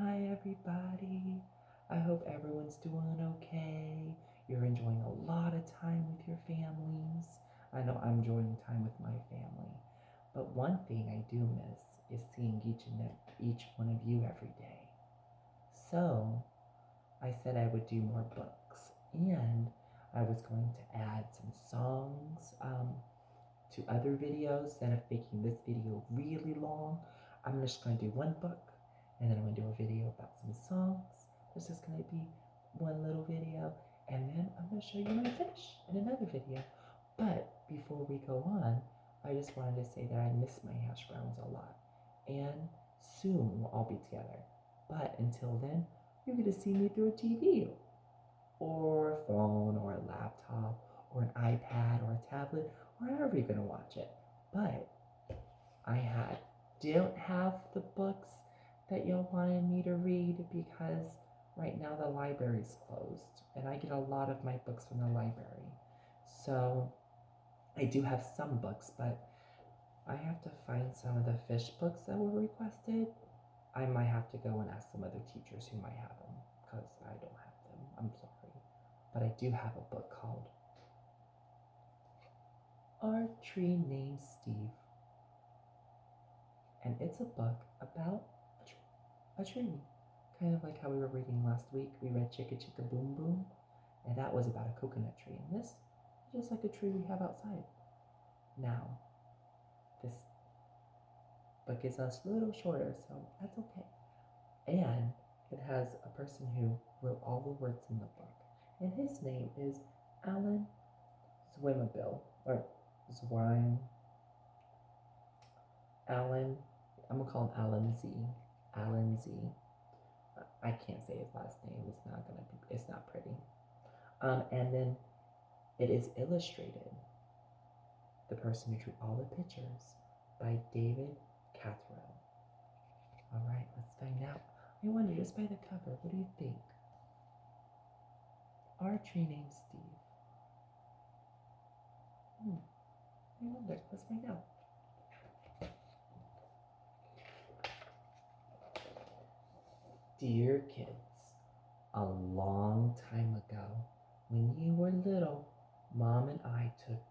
Hi everybody. I hope everyone's doing okay. You're enjoying a lot of time with your families. I know I'm enjoying time with my family. But one thing I do miss is seeing each one of you every day. So I said I would do more books, and I was going to add some songs to other videos. Instead of making this video really long, I'm just going to do one book, and then I'm going to do a video about some songs. There's just going to be one little video, and then I'm going to show you when I finish in another video. But before we go on, I just wanted to say that I miss my hash browns a lot, and soon we'll all be together. But until then, you're going to see me through a TV or a phone or a laptop or an iPad or a tablet, wherever you're gonna watch it. But don't have the books that y'all wanted me to read because right now the library's closed and I get a lot of my books from the library. So I do have some books, but I have to find some of the fish books that were requested. I might have to go and ask some other teachers who might have them because I don't have them. I'm sorry. But I do have a book called Our Tree Named Steve. And it's a book about a tree. Kind of like how we were reading last week. We read Chicka Chicka Boom Boom, and that was about a coconut tree. And this is just like a tree we have outside. Now, this book is a little shorter, so that's okay. And it has a person who wrote all the words in the book. And his name is Alan Zweibel, or Zwine. Alan, I'm gonna call him Alan Z. Alan Z. I can't say his last name. It's not pretty. And then it is illustrated. The person who drew all the pictures by David Catrow. All right, let's find out. I wonder, just by the cover, what do you think? Our tree named Steve. I wonder. Let's find out. Dear kids, a long time ago, when you were little, Mom and I took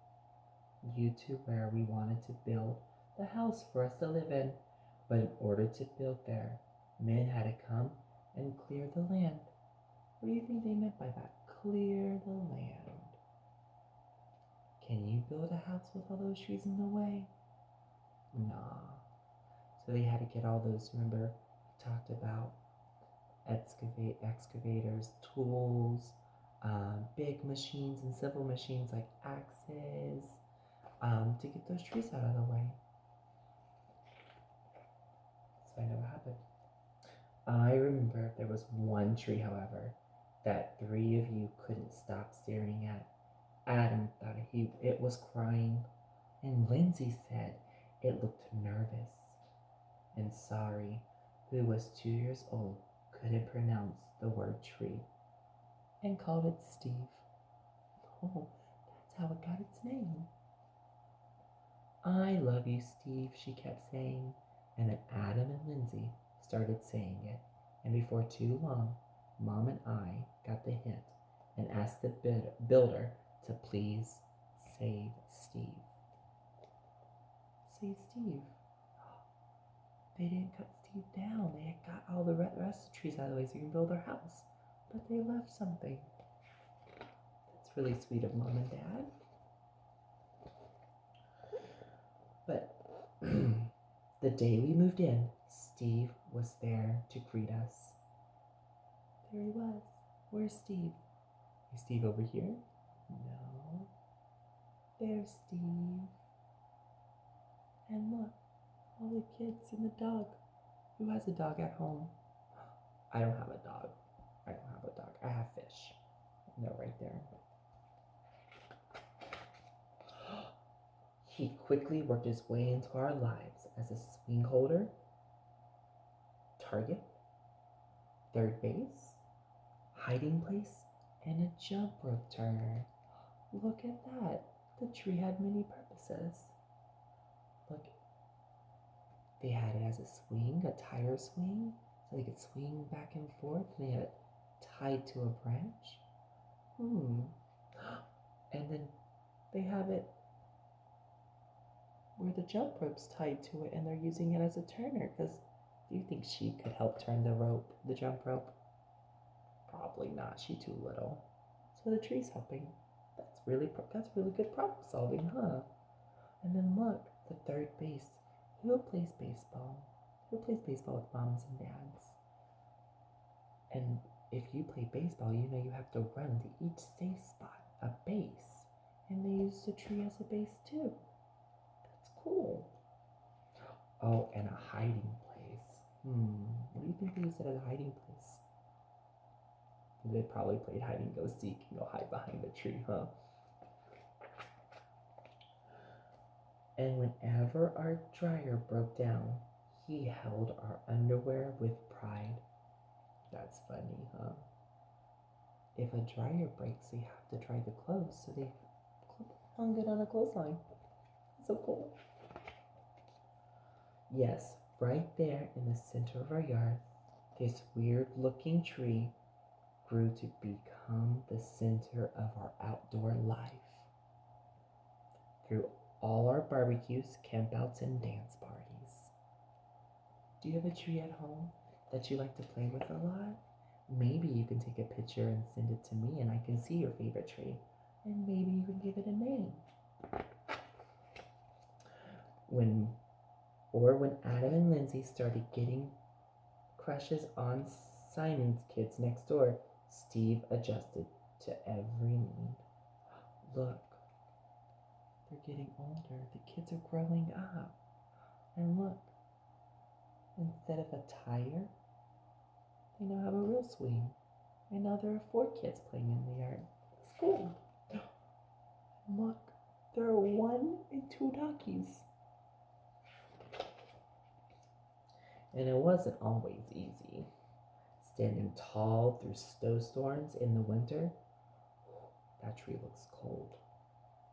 you to where we wanted to build the house for us to live in. But in order to build there, men had to come and clear the land. What do you think they meant by that? Clear the land. Can you build a house with all those trees in the way? Nah. So they had to get all those, remember, we talked about excavators, tools, big machines and simple machines like axes, to get those trees out of the way. Let's find out what happened. I remember there was one tree, however, that three of you couldn't stop staring at. Adam thought it was crying, and Lindsay said it looked nervous. And Sorry, who was 2 years old, couldn't pronounce the word tree and called it Steve. Oh, that's how it got its name. I love you, Steve, she kept saying, and then Adam and Lindsay started saying it, and before too long, Mom and I got the hint and asked the builder to please save Steve. Save Steve. They didn't cut Steve down. They had got all the rest of the trees out of the way so you can build their house. But they left something. That's really sweet of Mom and Dad. But the day we moved in, Steve was there to greet us. There he was. Where's Steve? Is Steve over here? No. There's Steve. And look, all the kids and the dog. Who has a dog at home? I don't have a dog. I have fish. And they're right there. He quickly worked his way into our lives as a swing holder, target, third base, hiding place, and a jump rope turner. Look at that. The tree had many purposes. Look, they had it as a swing, a tire swing, so they could swing back and forth, and they had it tied to a branch. And then they have it where the jump rope's tied to it, and they're using it as a turner. Because do you think she could help turn the jump rope? Probably not. She's too little. So the tree's helping. That's really good problem solving, huh? And then look, the third base. Who plays baseball? Who plays baseball with moms and dads? And if you play baseball, you know you have to run to each safe spot, a base. And they use the tree as a base too. That's cool. Oh, and a hiding place. What do you think they used it as a hiding place? They probably played hide and go seek and go hide behind the tree, huh? And whenever our dryer broke down, he held our underwear with pride. That's funny, huh? If a dryer breaks, they have to dry the clothes, so they hung it on a clothesline. So cool. Yes, right there in the center of our yard, this weird looking tree grew to become the center of our outdoor life. Through all our barbecues, campouts, and dance parties. Do you have a tree at home that you like to play with a lot? Maybe you can take a picture and send it to me and I can see your favorite tree. And maybe you can give it a name. When Adam and Lindsay started getting crushes on Simon's kids next door, Steve adjusted to every need. Look, they're getting older. The kids are growing up. And look, instead of a tire, they now have a real swing. And now there are 4 kids playing in the yard. It's cool. And look, there are 1 and 2 duckies. And it wasn't always easy. Standing tall through snowstorms in the winter, that tree looks cold.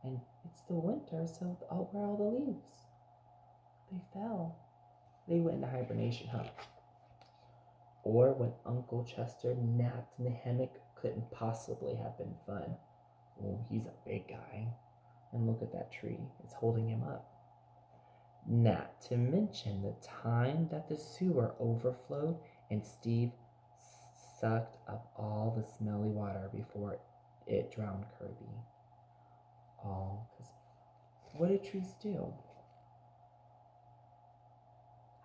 And it's the winter, so where are all the leaves? They fell. They went into hibernation, huh? Or when Uncle Chester napped in the hammock, couldn't possibly have been fun. Oh, he's a big guy. And look at that tree. It's holding him up. Not to mention the time that the sewer overflowed and Steve sucked up all the smelly water before it drowned Kirby. Oh, because what do trees do?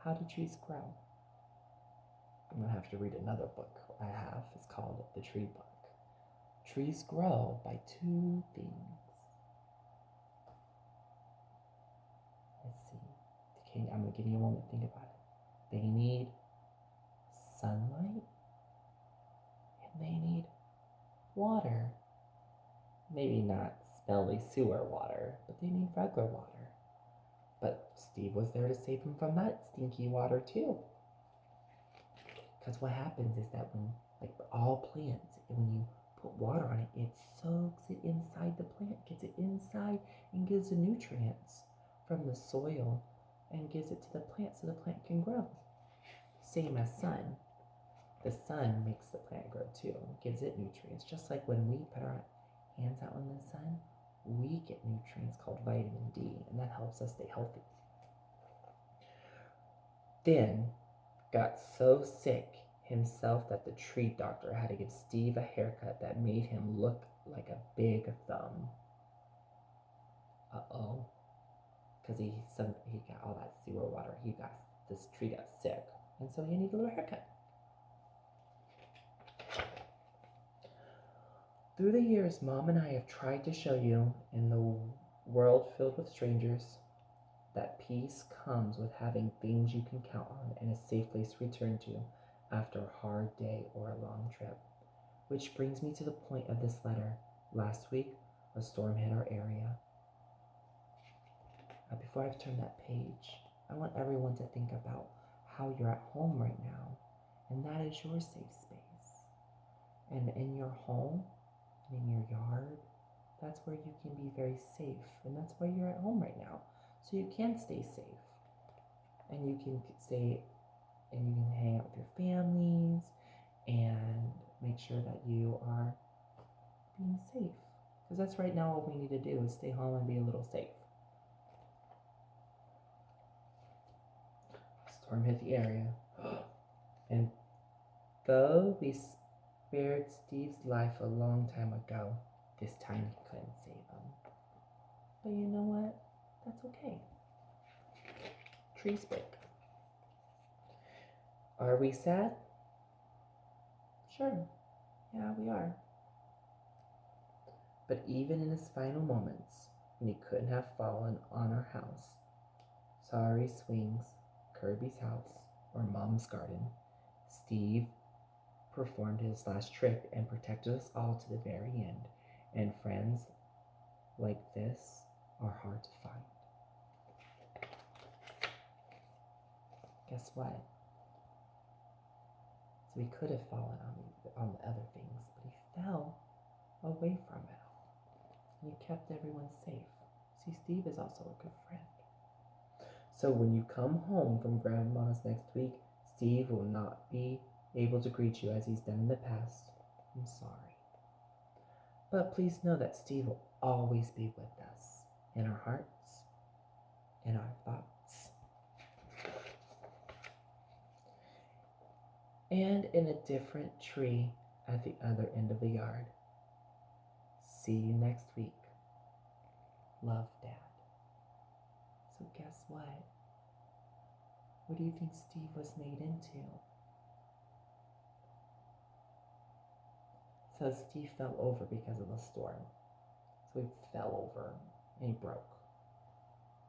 How do trees grow? I'm going to have to read another book I have. It's called The Tree Book. Trees grow by 2 things. Let's see. I'm going to give you a moment to think about it. They need sunlight and they need water. Maybe not smelly sewer water, but they need regular water. But Steve was there to save him from that stinky water too. Because what happens is that when, like all plants, when you put water on it, it soaks it inside the plant, gets it inside and gives the nutrients from the soil and gives it to the plant so the plant can grow. Same as sun. The sun makes the plant grow too, gives it nutrients. Just like when we put our hands out in the sun, we get nutrients called vitamin D, and that helps us stay healthy. Then got so sick himself that the tree doctor had to give Steve a haircut that made him look like a big thumb. Uh-oh. Because he got all that sewer water. This tree got sick. And so he needed a little haircut. Through the years, Mom and I have tried to show you, in the world filled with strangers, that peace comes with having things you can count on and a safe place to return to after a hard day or a long trip. Which brings me to the point of this letter. Last week, a storm hit our area. Now, before I turn that page, I want everyone to think about how you're at home right now, and that is your safe space. And in your home, in your yard, that's where you can be very safe, and that's why you're at home right now. So you can stay safe, and you can stay and you can hang out with your families and make sure that you are being safe. Because that's right now all we need to do is stay home and be a little safe. Storm hit the area. And though we spared Steve's life a long time ago, this time he couldn't save him. But you know what? That's okay. Trees break. Are we sad? Sure. Yeah, we are. But even in his final moments, when he couldn't have fallen on our house, Sorry Swings, Kirby's house, or Mom's garden, Steve performed his last trick and protected us all to the very end. And friends like this are hard to find. Guess what? So he could have fallen on the other things, but he fell away from it all. And he kept everyone safe. See, Steve is also a good friend. So when you come home from Grandma's next week, Steve will not be able to greet you as he's done in the past. I'm sorry. But please know that Steve will always be with us, in our hearts, in our thoughts, and in a different tree at the other end of the yard. See you next week. Love, Dad. So guess what? What do you think Steve was made into? So Steve fell over because of the storm. So he fell over and he broke.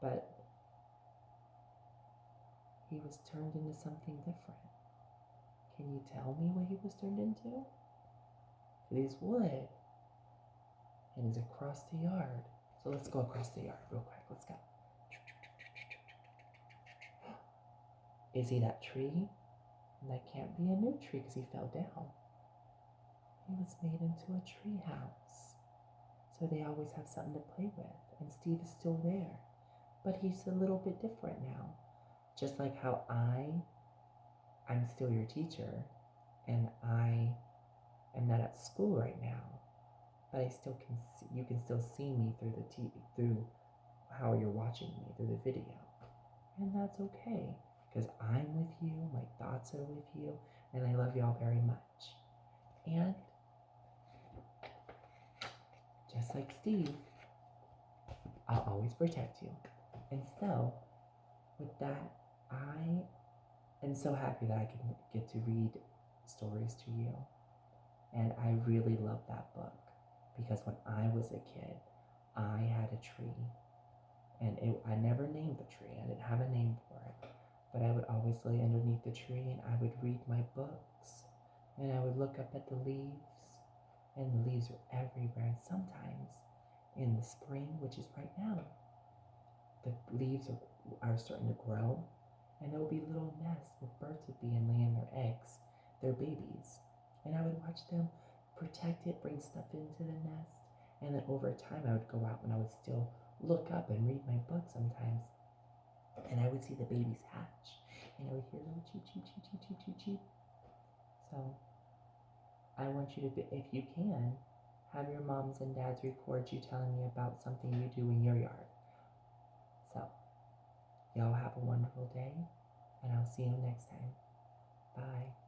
But he was turned into something different. Can you tell me what he was turned into? He's wood. And he's across the yard. So let's go across the yard real quick. Let's go. Is he that tree? That can't be a new tree because he fell down. He was made into a tree house. So they always have something to play with. And Steve is still there. But he's a little bit different now. Just like how I'm still your teacher. And I am not at school right now. But I still can see, you can still see me through the TV, through how you're watching me, through the video. And that's okay. Because I'm with you, my thoughts are with you, and I love y'all very much. And just like Steve, I'll always protect you. And so, with that, I am so happy that I can get to read stories to you. And I really love that book. Because when I was a kid, I had a tree. And I never named the tree. I didn't have a name for it. But I would always lay underneath the tree and I would read my books. And I would look up at the leaves. And the leaves were everywhere. And sometimes in the spring, which is right now, the leaves are starting to grow. And there would be little nests where birds would be and laying their eggs, their babies. And I would watch them protect it, bring stuff into the nest. And then over time, I would go out and I would still look up and read my book sometimes. And I would see the babies hatch. And I would hear little cheep, cheep, cheep, cheep, cheep, cheep, cheep. So I want you to, if you can, have your moms and dads record you telling me about something you do in your yard. So, y'all have a wonderful day. And I'll see you next time. Bye.